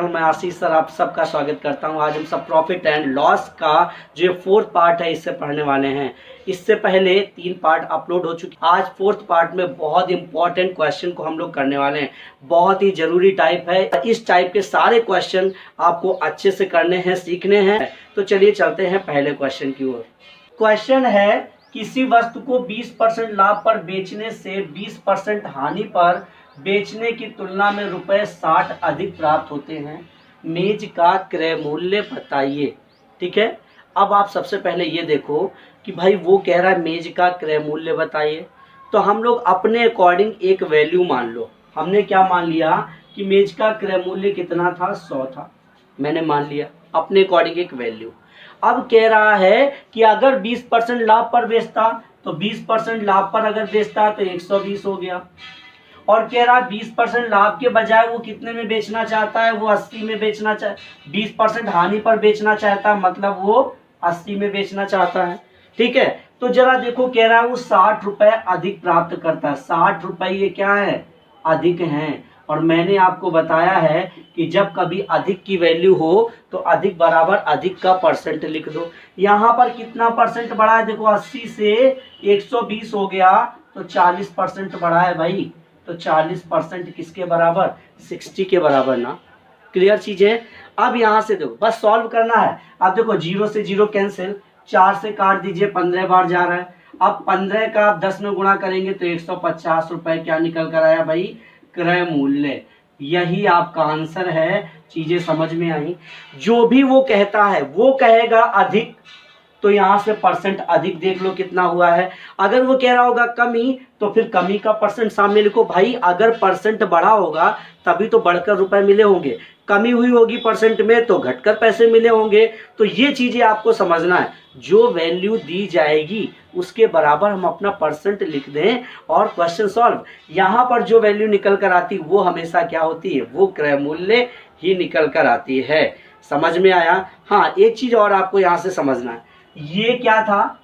मैं आशीष सर आप सबका स्वागत करता हूं। आज हम सब प्रॉफिट एंड लॉस का जो फोर्थ पार्ट है इससे पढ़ने वाले हैं। इससे पहले 3 पार्ट अपलोड हो चुके। आज फोर्थ पार्ट में बहुत इंपॉर्टेंट क्वेश्चन को हम लोग करने वाले हैं। बहुत ही जरूरी टाइप है। इस टाइप के सारे क्वेश्चन आपको अच्छे से करने हैं, सीखने हैं। तो चलिए चलते हैं पहले क्वेश्चन की ओर। क्वेश्चन है, किसी वस्तु को 20% लाभ पर बेचने से 20% हानि पर बेचने की तुलना में ₹60 अधिक प्राप्त होते हैं। मेज का क्रय मूल्य बताइए। ठीक है, अब आप सबसे पहले ये देखो कि भाई वो कह रहा है मेज का क्रय मूल्य बताइए, तो हम लोग अपने अकॉर्डिंग एक वैल्यू मान लो। हमने क्या मान लिया कि मेज का क्रय मूल्य कितना था, 100 था। मैंने मान लिया अपने अकॉर्डिंग एक वैल्यू। अब कह रहा है कि अगर 20% लाभ पर बेचता, तो 20% लाभ पर अगर बेचता तो 120 हो गया। और कह रहा 20% लाभ के बजाय वो कितने में बेचना चाहता है, वो 80 में बेचना चाह 20% हानि पर बेचना चाहता है, मतलब वो 80 में बेचना चाहता है। ठीक है, तो जरा देखो कह रहा है वो 60 रुपए अधिक प्राप्त करता है। 60 रुपए ये क्या है, अधिक हैं। और मैंने आपको बताया है कि जब कभी अधिक की वैल्यू हो तो अधिक बराबर अधिक का परसेंट लिख दो। यहाँ पर कितना परसेंट बढ़ा है, देखो 80 से 120 हो गया तो 40% बढ़ा है भाई। तो 40% किसके बराबर, 60 के बराबर ना। क्लियर चीज है। अब यहाँ से देखो बस सॉल्व करना है। अब देखो 0 से 0 कैंसिल, 4 से काट दीजिए, 15 बार जा रहा है। अब 15 का आप 10 में गुणा करेंगे तो 150 रुपए क्या निकल कर आया भाई, क्रय मूल्य। यही आपका आंसर है। चीजें समझ में आई। जो भी वो कहता है वो कहेगा अधिक, तो यहां से परसेंट अधिक देख लो कितना हुआ है। अगर वो कह रहा होगा कमी, तो फिर कमी का परसेंट सामने लिखो। भाई अगर परसेंट बढ़ा होगा तभी तो बढ़कर रुपए मिले होंगे, कमी हुई होगी परसेंट में तो घटकर पैसे मिले होंगे। तो ये चीजें आपको समझना है। जो वैल्यू दी जाएगी उसके बराबर हम अपना परसेंट लिख दें और क्वेश्चन सॉल्व। यहाँ पर जो वैल्यू निकल कर आती वो हमेशा क्या होती है, वो क्रय मूल्य ही निकल कर आती है। समझ में आया। हाँ, एक चीज और आपको यहाँ से समझना है। ये क्या था,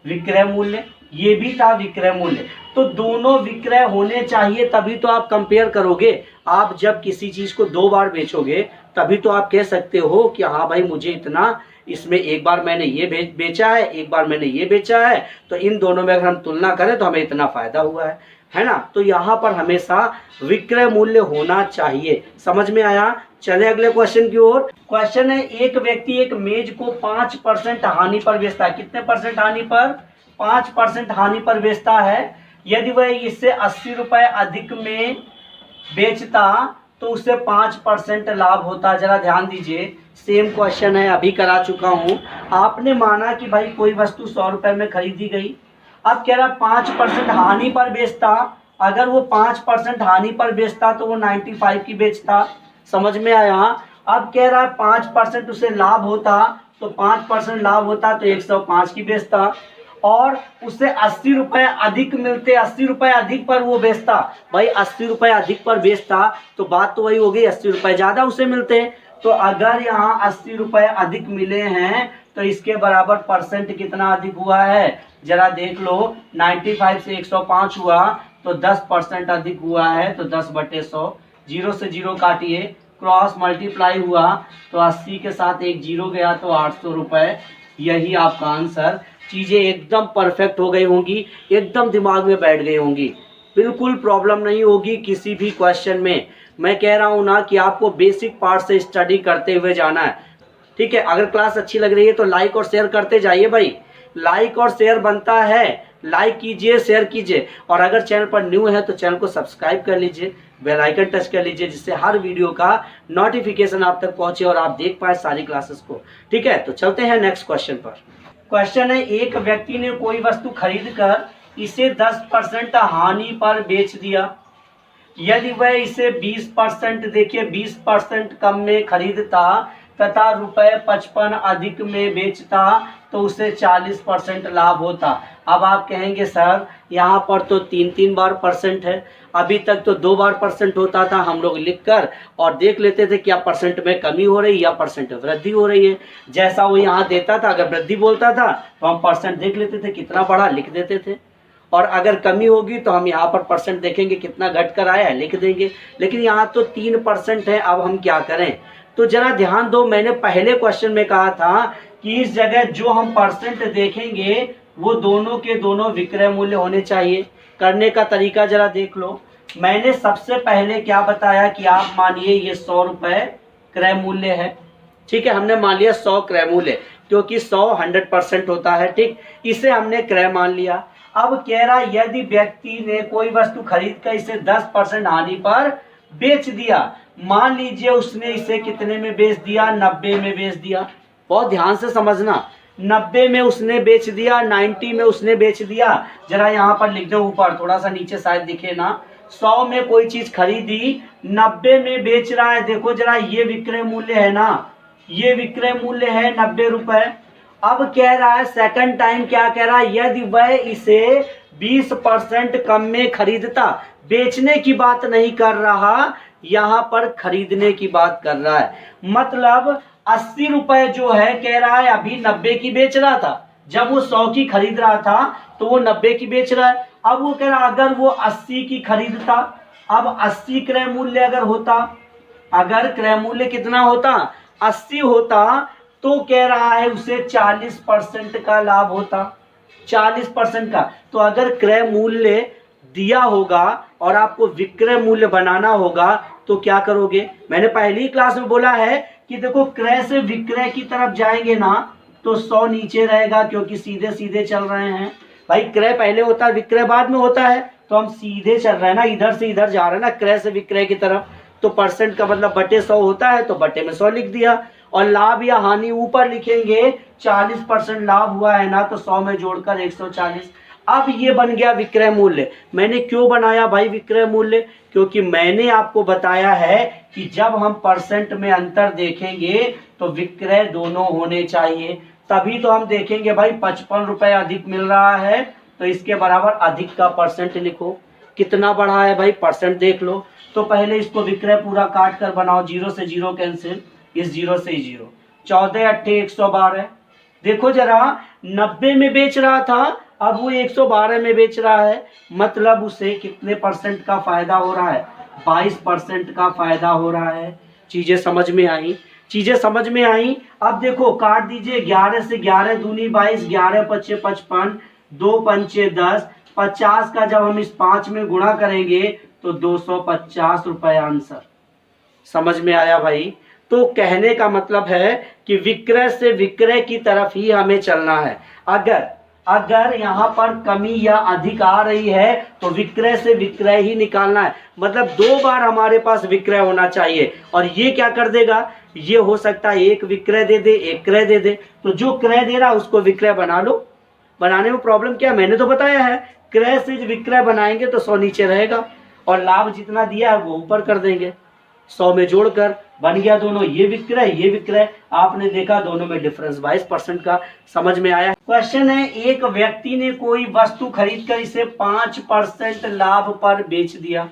विक्रय मूल्य, ये भी था विक्रय मूल्य। तो दोनों विक्रय होने चाहिए तभी तो आप कंपेयर करोगे। आप जब किसी चीज को 2 बार बेचोगे तभी तो आप कह सकते हो कि हाँ भाई मुझे इतना, इसमें एक बार मैंने ये बेचा है, एक बार मैंने ये बेचा है, तो इन दोनों में अगर हम तुलना करें तो हमें इतना फायदा हुआ है ना। तो यहाँ पर हमेशा विक्रय मूल्य होना चाहिए। समझ में आया। चले अगले क्वेश्चन की ओर। क्वेश्चन है, एक व्यक्ति एक मेज को 5% हानि पर बेचता है। कितने परसेंट हानि पर, 5% हानि पर बेचता है। यदि वह इससे 80 रुपए अधिक में बेचता तो उससे 5% लाभ होता। जरा ध्यान दीजिए, सेम क्वेश्चन है, अभी करा चुका हूं। आपने माना कि भाई कोई वस्तु 100 रुपए में खरीदी गई। अब कह रहा 5% हानि पर बेचता। अगर वो 5% हानि पर बेचता तो वो 95 की बेचता। समझ में आया। अब कह रहा है 5% उसे लाभ होता, तो 5% लाभ होता तो 105 की बेचता। और उससे 80 रुपए अधिक मिलते, 80 रुपए अधिक पर वो बेचता। भाई 80 रुपए अधिक पर बेचता तो बात तो वही हो गई, 80 रुपए ज्यादा उसे मिलते। तो अगर यहाँ 80 रुपए अधिक मिले हैं तो इसके बराबर परसेंट कितना अधिक हुआ है, जरा देख लो। 95 से 105 हुआ तो 10% अधिक हुआ है, तो 10/100। 0 से 0 काटिए, क्रॉस मल्टीप्लाई हुआ तो 80 के साथ एक 0 गया तो 800 रुपए। यही आपका आंसर। चीजें एकदम परफेक्ट हो गई होंगी, एकदम दिमाग में बैठ गई होंगी, बिल्कुल प्रॉब्लम नहीं होगी किसी भी क्वेश्चन में। मैं कह रहा हूं ना कि आपको बेसिक पार्ट से स्टडी करते हुए जाना है। ठीक है, अगर क्लास अच्छी लग रही है तो लाइक और शेयर करते जाइए भाई। लाइक और शेयर बनता है, लाइक कीजिए, शेयर कीजिए। और अगर चैनल पर न्यू है तो चैनल को सब्सक्राइब कर लीजिए, बेल आइकन टच कर लीजिए, जिससे हर वीडियो का नोटिफिकेशन आप तक पहुंचे और आप देख पाए सारी क्लासेस को। ठीक है, तो चलते हैं नेक्स्ट क्वेश्चन पर। क्वेश्चन है, एक व्यक्ति ने कोई वस्तु खरीद कर इसे 10% हानि पर बेच दिया। यदि वह इसे 20%, देखिए 20% कम में खरीदता तथा ₹55 अधिक में बेचता तो उसे 40% लाभ होता। अब आप कहेंगे सर यहाँ पर तो 3 बार परसेंट है, अभी तक तो 2 बार परसेंट होता था। हम लोग लिखकर और देख लेते थे क्या परसेंट में कमी हो रही है या परसेंट वृद्धि हो रही है। जैसा वो यहाँ देता था, अगर वृद्धि बोलता था तो हम परसेंट देख लेते थे कितना बढ़ा, लिख देते थे। और अगर कमी होगी तो हम यहाँ पर परसेंट देखेंगे कितना घट कर आया है, लिख देंगे। लेकिन यहाँ तो 3% है। अब हम क्या करें, तो जरा ध्यान दो, मैंने पहले क्वेश्चन में कहा था कि इस जगह जो हम परसेंट देखेंगे वो दोनों के दोनों विक्रय मूल्य होने चाहिए। करने का तरीका जरा देख लो। मैंने सबसे पहले क्या बताया कि आप मानिए ये 100 रुपये क्रय मूल्य है, ठीक है, हमने मान लिया 100 क्रय मूल्य, क्योंकि 100 100% होता है, ठीक, इसे हमने क्रय मान लिया। अब कह रहा यदि व्यक्ति ने कोई वस्तु खरीद कर इसे 10% हानि पर बेच दिया, मान लीजिए उसने इसे कितने में बेच दिया, 90 में बेच दिया। बहुत ध्यान से समझना, 90 में उसने बेच दिया, 90 में उसने बेच दिया। जरा यहाँ पर लिख दो ऊपर, थोड़ा सा नीचे शायद दिखे ना। 100 में कोई चीज खरीदी, 90 में बेच रहा है। देखो जरा ये विक्रय मूल्य है ना, ये विक्रय मूल्य है 90 रुपए। अब कह रहा है सेकंड टाइम क्या कह रहा है, यदि वह इसे 20% कम में खरीदता, बेचने की बात नहीं कर रहा, यहाँ पर खरीदने की बात कर रहा है। मतलब 80 रुपए जो है कह रहा है अभी 90 की बेच रहा था, जब वो 100 की खरीद रहा था तो वो 90 की बेच रहा है। अब वो कह रहा अगर वो 80 की खरीदता, अब 80 क्रय मूल्य अगर होता, अगर क्रय मूल्य कितना होता, 80 होता, तो कह रहा है उसे 40% का लाभ होता, 40% का। तो अगर क्रय मूल्य दिया होगा और आपको विक्रय मूल्य बनाना होगा तो क्या करोगे। मैंने पहली क्लास में बोला है कि देखो क्रय से विक्रय की तरफ जाएंगे ना तो 100 नीचे रहेगा, क्योंकि सीधे सीधे चल रहे हैं भाई। क्रय पहले होता है, विक्रय बाद में होता है, तो हम सीधे चल रहे हैं ना, इधर से इधर जा रहे हैं ना, क्रय से विक्रय की तरफ। तो परसेंट का मतलब बटे 100 होता है, तो बटे में 100 लिख दिया। और लाभ या हानि ऊपर लिखेंगे, 40% लाभ हुआ है ना, तो 100 में जोड़कर 140। अब ये बन गया विक्रय मूल्य। मैंने क्यों बनाया भाई विक्रय मूल्य, क्योंकि मैंने आपको बताया है कि जब हम परसेंट में अंतर देखेंगे तो विक्रय दोनों होने चाहिए, तभी तो हम देखेंगे भाई 55 रुपए अधिक मिल रहा है तो इसके बराबर अधिक का परसेंट लिखो। कितना बढ़ा है भाई, परसेंट देख लो। तो पहले इसको विक्रय पूरा काट कर बनाओ, 0 से 0 कैंसिल, इस 0 से 0, 14 8 112। देखो जरा 90 में बेच रहा था, अब वो 112 में बेच रहा है, मतलब उसे कितने परसेंट का फायदा हो रहा है, 22% का फायदा हो रहा है। चीजें समझ में आई, चीजें समझ में आई। अब देखो काट दीजिए, 11 से 11 दूनी 22, 11 पच्चे 55, 2 पंचे 10, 50 का जब हम इस 5 में गुणा करेंगे तो 250 रुपए आंसर। समझ में आया भाई। तो कहने का मतलब है कि विक्रय से विक्रय की तरफ ही हमें चलना है। अगर यहाँ पर कमी या अधिक आ रही है तो विक्रय से विक्रय ही निकालना है, मतलब 2 बार हमारे पास विक्रय होना चाहिए। और ये क्या कर देगा, ये हो सकता है एक विक्रय दे दे, एक क्रय दे दे, तो जो क्रय दे रहा है उसको विक्रय बना लो। बनाने में प्रॉब्लम क्या, मैंने तो बताया है क्रय से विक्रय बनाएंगे तो 100 नीचे रहेगा और लाभ जितना दिया है वो ऊपर कर देंगे, 100 में जोड़कर बन गया दोनों, ये विक्रय ये विक्रय। आपने देखा दोनों में डिफरेंस 22% का। समझ में आया। क्वेश्चन है, एक व्यक्ति ने कोई वस्तु खरीदकर इसे 5% लाभ पर बेच दिया,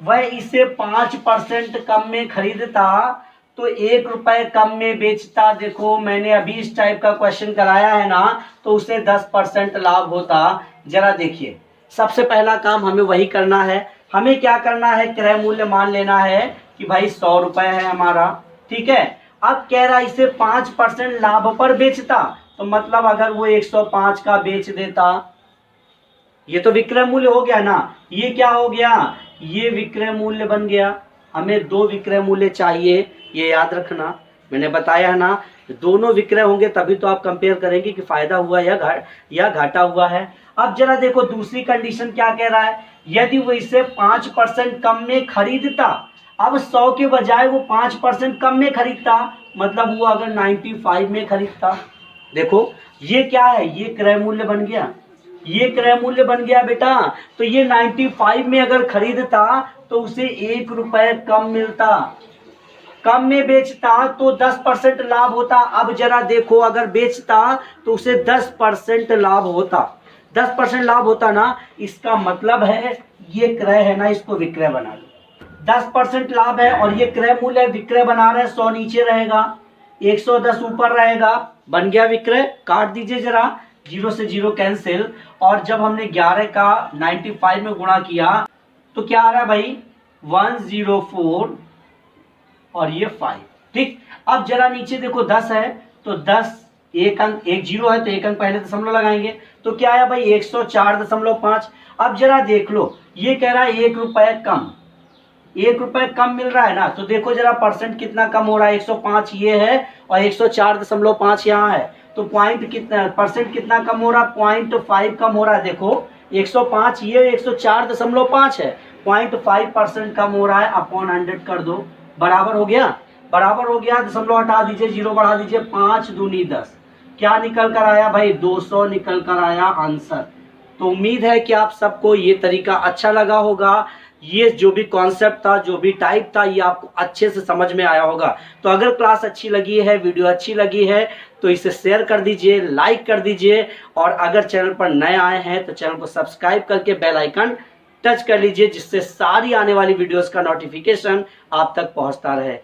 वह इसे 5% कम में खरीदता तो 1 रुपए कम में बेचता। देखो मैंने अभी इस टाइप का क्वेश्चन कराया है ना, तो उसे 10% लाभ होता। जरा देखिए, सबसे पहला काम हमें वही करना है। हमें क्या करना है, क्रय मूल्य मान लेना है कि भाई 100 रुपए है हमारा, ठीक है। अब कह रहा इसे 5% लाभ पर बेचता, तो मतलब अगर वो 105 का बेच देता, ये तो विक्रय मूल्य हो गया ना, ये क्या हो गया, ये विक्रय मूल्य बन गया। हमें 2 विक्रय मूल्य चाहिए, ये याद रखना, मैंने बताया है ना, दोनों विक्रय होंगे तभी तो आप कंपेयर करेंगे कि फायदा हुआ या घाटा हुआ है। अब जरा देखो दूसरी कंडीशन क्या कह रहा है, यदि वो इसे 5% कम में खरीदता, अब 100 के बजाय वो 5% कम में खरीदता, मतलब वो अगर 95 में खरीदता। देखो ये क्या है, ये क्रय मूल्य बन गया, ये क्रय मूल्य बन गया बेटा। तो ये 95 में अगर खरीदता तो उसे 1 रुपए कम मिलता, कम में बेचता तो 10% लाभ होता। अब जरा देखो अगर बेचता तो उसे 10% लाभ होता, 10% लाभ होता ना, इसका मतलब है ये क्रय है ना, इसको विक्रय बना लो। 10% लाभ है और ये क्रय मूल्य विक्रय बना रहे हैं, 100 नीचे रहेगा, 110 ऊपर रहेगा, बन गया विक्रय। काट दीजिए जरा, 0 से 0 कैंसिल। और जब हमने 11 का 95 में गुणा किया तो क्या आ रहा है भाई, 104 और ये 5, ठीक, अब जरा नीचे देखो 10 है तो 10 एक अंक, एक जीरो है तो एक अंक पहले दशमलव लगाएंगे, तो क्या आया भाई 104.5। अब जरा देख लो, ये कह रहा है 1 रुपए कम, 1 रुपए कम मिल रहा है ना, तो देखो जरा परसेंट कितना कम हो रहा है, 105 ये है और 104.5 यहाँ है, तो पॉइंट कितना परसेंट कितना कम हो रहा है, 0.5 कम हो रहा है। देखो 105 ये 104.5 है, 0.5% कम हो रहा है, अपॉन 100 कर दो, बराबर हो गया, बराबर हो गया, दशमलव हटा दीजिए, जीरो बढ़ा दीजिए, 5 दूनी 10, क्या निकल कर आया भाई 200 निकल कर आया आंसर। तो उम्मीद है कि आप सबको ये तरीका अच्छा लगा होगा, ये जो भी कॉन्सेप्ट था, जो भी टाइप था, ये आपको अच्छे से समझ में आया होगा। तो अगर क्लास अच्छी लगी है, वीडियो अच्छी लगी है, तो इसे शेयर कर दीजिए, लाइक कर दीजिए, और अगर चैनल पर नए आए हैं तो चैनल को सब्सक्राइब करके बेल आइकन टच कर लीजिए, जिससे सारी आने वाली वीडियोस का नोटिफिकेशन आप तक पहुंचता रहे।